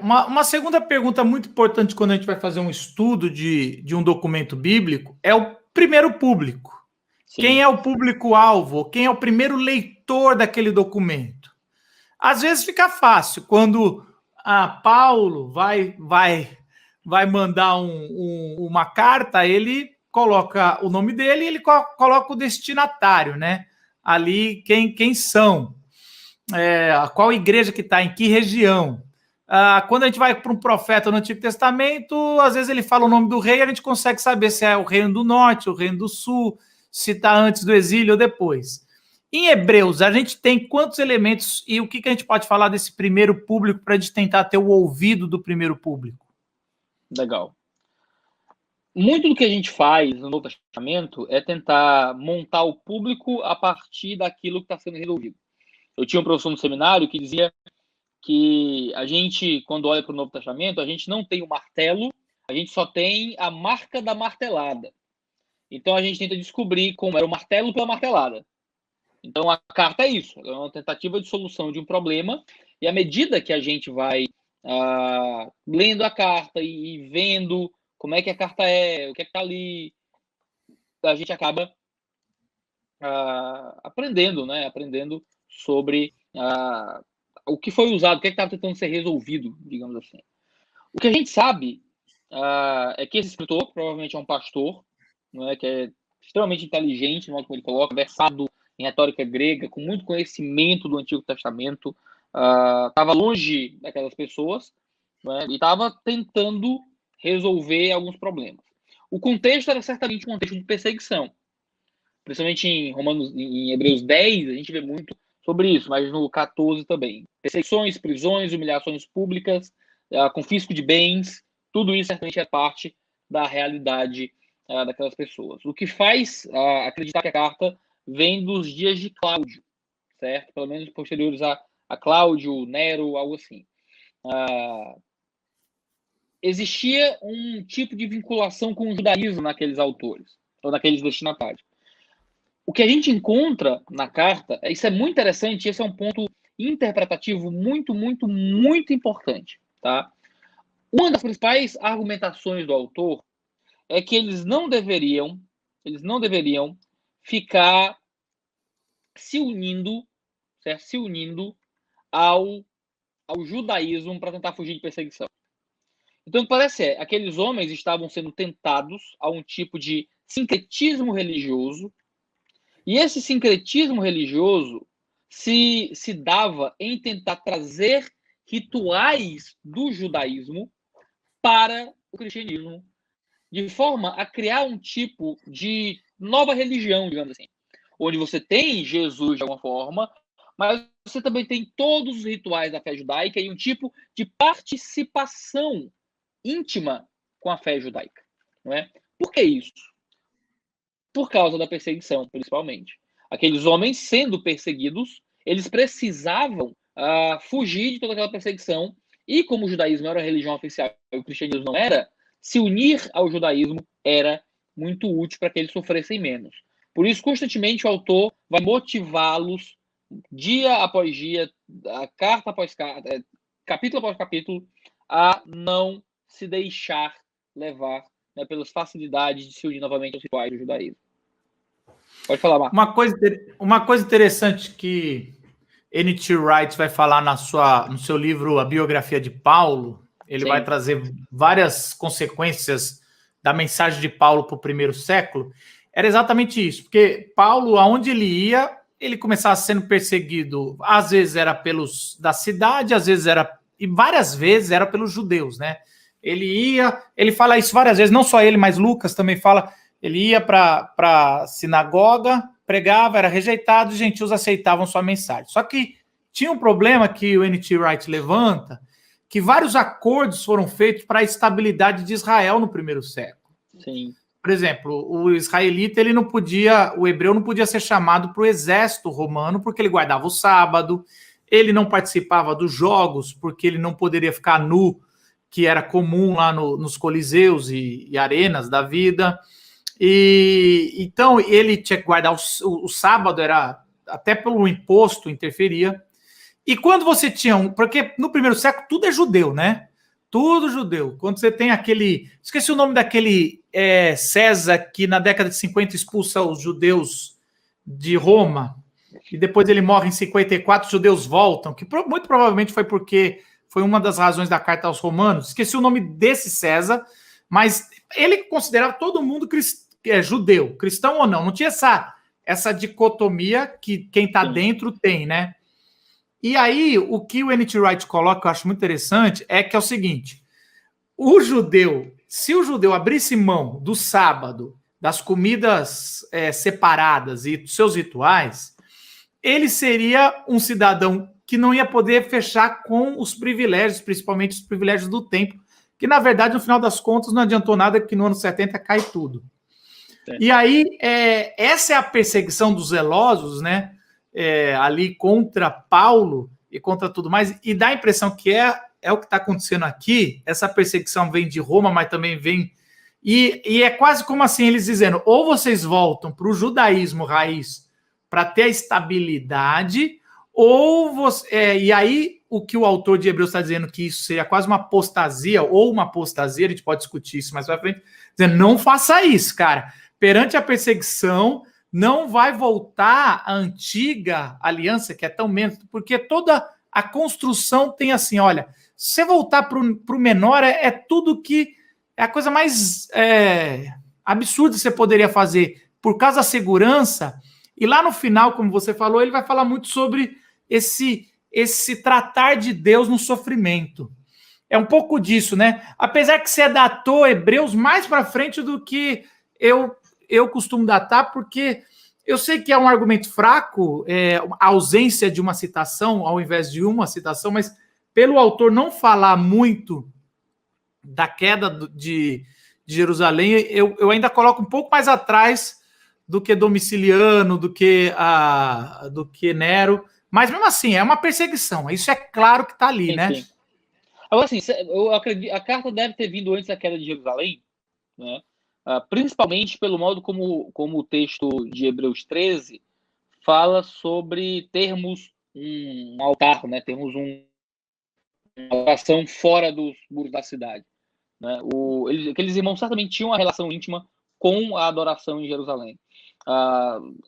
Uma segunda pergunta muito importante quando a gente vai fazer um estudo de um documento bíblico é o primeiro público. Sim. Quem é o público-alvo? Quem é o primeiro leitor daquele documento? Às vezes fica fácil, quando Paulo vai mandar uma carta, ele coloca o nome dele e ele coloca o destinatário, né? Ali, quem são, qual igreja que está, em que região. Quando a gente vai para um profeta no Antigo Testamento, às vezes ele fala o nome do rei, a gente consegue saber se é o reino do norte, o reino do sul, se está antes do exílio ou depois. Em Hebreus, a gente tem quantos elementos e o que a gente pode falar desse primeiro público para a gente tentar ter o ouvido do primeiro público? Legal. Muito do que a gente faz no Novo Testamento é tentar montar o público a partir daquilo que está sendo resolvido. Eu tinha um professor no seminário que dizia que a gente, quando olha para o Novo Testamento, a gente não tem o martelo, a gente só tem a marca da martelada. Então a gente tenta descobrir como era o martelo pela martelada. Então a carta é isso, é uma tentativa de solução de um problema, e à medida que a gente vai lendo a carta e vendo como é que a carta é, o que é que está ali, a gente acaba aprendendo, né? Aprendendo sobre o que foi usado, o que estava tentando ser resolvido, digamos assim. O que a gente sabe é que esse escritor provavelmente é um pastor, não é, que é extremamente inteligente, no modo como ele coloca, versado em retórica grega, com muito conhecimento do Antigo Testamento, estava longe daquelas pessoas, né, e estava tentando resolver alguns problemas. O contexto era certamente um contexto de perseguição, principalmente em Hebreus 10, a gente vê muito sobre isso, mas no 14 também. Perseguições, prisões, humilhações públicas, confisco de bens, tudo isso certamente é parte da realidade daquelas pessoas. O que faz acreditar que a carta vem dos dias de Cláudio, certo? Pelo menos posteriores a Cláudio, Nero, algo assim. Existia um tipo de vinculação com o judaísmo naqueles autores, ou naqueles destinatários. O que a gente encontra na carta, isso é muito interessante, esse é um ponto interpretativo muito, muito, muito importante, tá? Uma das principais argumentações do autor é que eles não deveriam ficar se unindo, certo? Se unindo ao judaísmo para tentar fugir de perseguição. Então, parece aqueles homens estavam sendo tentados a um tipo de sincretismo religioso, e esse sincretismo religioso se dava em tentar trazer rituais do judaísmo para o cristianismo, de forma a criar um tipo de nova religião, digamos assim, onde você tem Jesus de alguma forma, mas você também tem todos os rituais da fé judaica e um tipo de participação íntima com a fé judaica. Não é? Por que isso? Por causa da perseguição, principalmente. Aqueles homens sendo perseguidos, eles precisavam fugir de toda aquela perseguição, e como o judaísmo era a religião oficial e o cristianismo não era, se unir ao judaísmo era muito útil para que eles sofressem menos. Por isso, constantemente, o autor vai motivá-los, dia após dia, carta após carta, capítulo após capítulo, a não se deixar levar, né, pelas facilidades de se unir novamente aos rituais do judaísmo. Pode falar, Marcos. Uma coisa interessante que N.T. Wright vai falar no seu livro A Biografia de Paulo, ele vai trazer várias consequências da mensagem de Paulo para o primeiro século, era exatamente isso, porque Paulo, aonde ele ia, ele começava sendo perseguido, às vezes era pelos da cidade, às vezes era, e várias vezes era pelos judeus, né? Ele fala isso várias vezes, não só ele, mas Lucas também fala, ele ia para a sinagoga, pregava, era rejeitado, os gentios aceitavam sua mensagem. Só que tinha um problema que o N.T. Wright levanta, que vários acordos foram feitos para a estabilidade de Israel no primeiro século. Sim. Por exemplo, o israelita, o hebreu não podia ser chamado para o exército romano porque ele guardava o sábado, ele não participava dos jogos porque ele não poderia ficar nu, que era comum lá nos coliseus e arenas da vida. E então ele tinha que guardar o sábado, era até pelo imposto interferia. E quando você tinha porque no primeiro século tudo é judeu, né? Tudo judeu. Quando você tem aquele... Esqueci o nome daquele César que na década de 50 expulsa os judeus de Roma. E depois ele morre em 54, os judeus voltam. Que muito provavelmente foi porque foi uma das razões da carta aos romanos. Esqueci o nome desse César. Mas ele considerava todo mundo judeu. Cristão ou não. Não tinha essa dicotomia que quem está dentro tem, né? E aí, o que o N.T. Wright coloca, que eu acho muito interessante, é o seguinte: o judeu, se o judeu abrisse mão do sábado, das comidas separadas e dos seus rituais, ele seria um cidadão que não ia poder fechar com os privilégios, principalmente os privilégios do templo, que, na verdade, no final das contas, não adiantou nada, porque no ano 70 cai tudo. E aí, essa é a perseguição dos zelosos, né? Ali contra Paulo e contra tudo mais, e dá a impressão que é o que está acontecendo aqui. Essa perseguição vem de Roma, mas também vem... E é quase como assim, eles dizendo, ou vocês voltam para o judaísmo raiz para ter a estabilidade, ou você... e aí, o que o autor de Hebreus está dizendo, que isso seria quase uma apostasia, ou uma apostasia, a gente pode discutir isso mais para frente, dizendo, não faça isso, cara. Perante a perseguição, não vai voltar a antiga aliança, que é tão menos, porque toda a construção tem assim, olha, se você voltar para o menor, é tudo que é a coisa mais absurda que você poderia fazer, por causa da segurança. E lá no final, como você falou, ele vai falar muito sobre esse tratar de Deus no sofrimento. É um pouco disso, né? Apesar que você datou Hebreus mais para frente do que eu costumo datar, porque eu sei que é um argumento fraco, a ausência de uma citação ao invés de uma citação, mas pelo autor não falar muito da queda de Jerusalém, eu ainda coloco um pouco mais atrás do que Domiciliano, do que Nero, mas mesmo assim, é uma perseguição, isso é claro que está ali, sim, né? Sim. Agora, assim, eu acredito, a carta deve ter vindo antes da queda de Jerusalém, né? Principalmente pelo modo como o texto de Hebreus 13 fala sobre termos um altar, né? Termos uma oração fora dos muros da cidade, né? Aqueles irmãos certamente tinham uma relação íntima com a adoração em Jerusalém.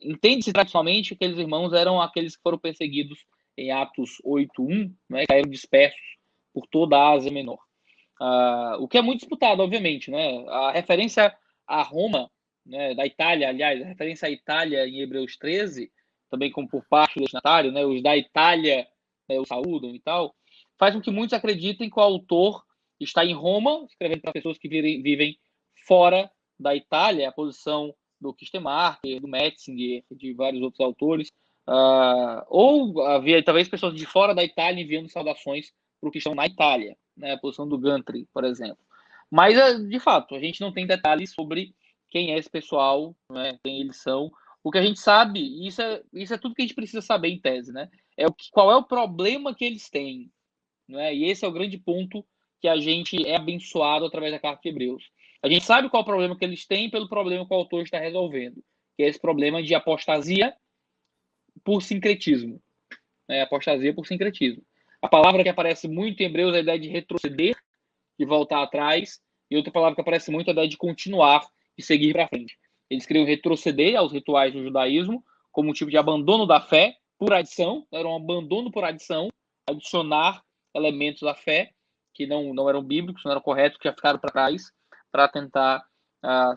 Entende-se tradicionalmente que aqueles irmãos eram aqueles que foram perseguidos em Atos 8:1, né? Caíram dispersos por toda a Ásia Menor. O que é muito disputado, obviamente, né? A referência a Roma, né, da Itália, aliás, a referência à Itália em Hebreus 13, também como por parte do destinatário, né, os da Itália, né, o saúdam e tal, faz com que muitos acreditem que o autor está em Roma, escrevendo para pessoas que vivem fora da Itália, a posição do Kistemaker, do Metzinger, de vários outros autores, ou havia talvez pessoas de fora da Itália enviando saudações para o que estão na Itália, né, a posição do Gantry, por exemplo. Mas, de fato, a gente não tem detalhes sobre quem é esse pessoal, né, quem eles são. O que a gente sabe, e isso é tudo que a gente precisa saber em tese, né? Qual é o problema que eles têm. Né? E esse é o grande ponto que a gente é abençoado através da carta de Hebreus. A gente sabe qual é o problema que eles têm pelo problema que o autor está resolvendo, que é esse problema de apostasia por sincretismo. Né? Apostasia por sincretismo. A palavra que aparece muito em Hebreus é a ideia de retroceder, de voltar atrás, e outra palavra que aparece muito é a ideia de continuar e seguir para frente. Eles queriam retroceder aos rituais do judaísmo como um tipo de abandono da fé por adição, era um abandono por adição, adicionar elementos da fé que não eram bíblicos, não eram corretos, que já ficaram para trás, para tentar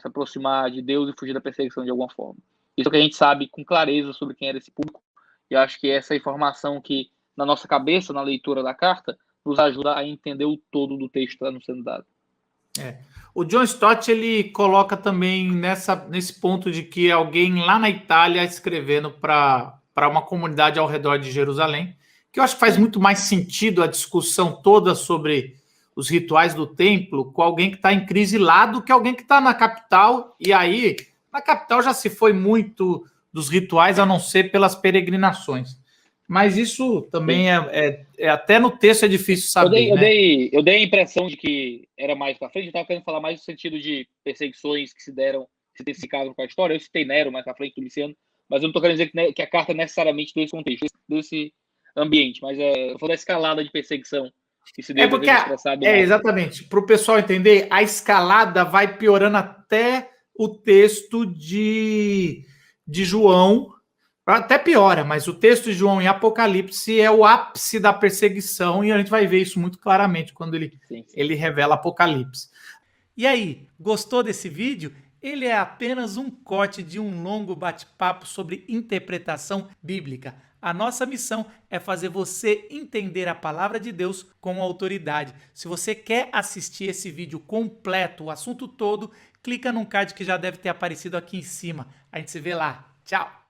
se aproximar de Deus e fugir da perseguição de alguma forma. Isso é o que a gente sabe com clareza sobre quem era esse público, e acho que essa informação que, na nossa cabeça, na leitura da carta, nos ajuda a entender o todo do texto que está nos sendo dado. O John Stott, ele coloca também nesse ponto de que alguém lá na Itália escrevendo para uma comunidade ao redor de Jerusalém, que eu acho que faz muito mais sentido a discussão toda sobre os rituais do templo com alguém que está em crise lá do que alguém que está na capital, e aí na capital já se foi muito dos rituais, a não ser pelas peregrinações. Mas isso também até no texto é difícil saber. Eu dei a impressão de que era mais para frente, eu estava querendo falar mais no sentido de perseguições que se deram, se intensificaram com a história. Eu citei Nero mais para frente, Domiciano, mas eu não estou querendo dizer que a carta necessariamente desse contexto, desse ambiente, mas eu vou da escalada de perseguição. Que se Deus porque expressado exatamente, para o pessoal entender, a escalada vai piorando até o texto de João, até piora, mas o texto de João em Apocalipse é o ápice da perseguição e a gente vai ver isso muito claramente quando ele revela Apocalipse. E aí, gostou desse vídeo? Ele é apenas um corte de um longo bate-papo sobre interpretação bíblica. A nossa missão é fazer você entender a palavra de Deus com autoridade. Se você quer assistir esse vídeo completo, o assunto todo, clica no card que já deve ter aparecido aqui em cima. A gente se vê lá. Tchau!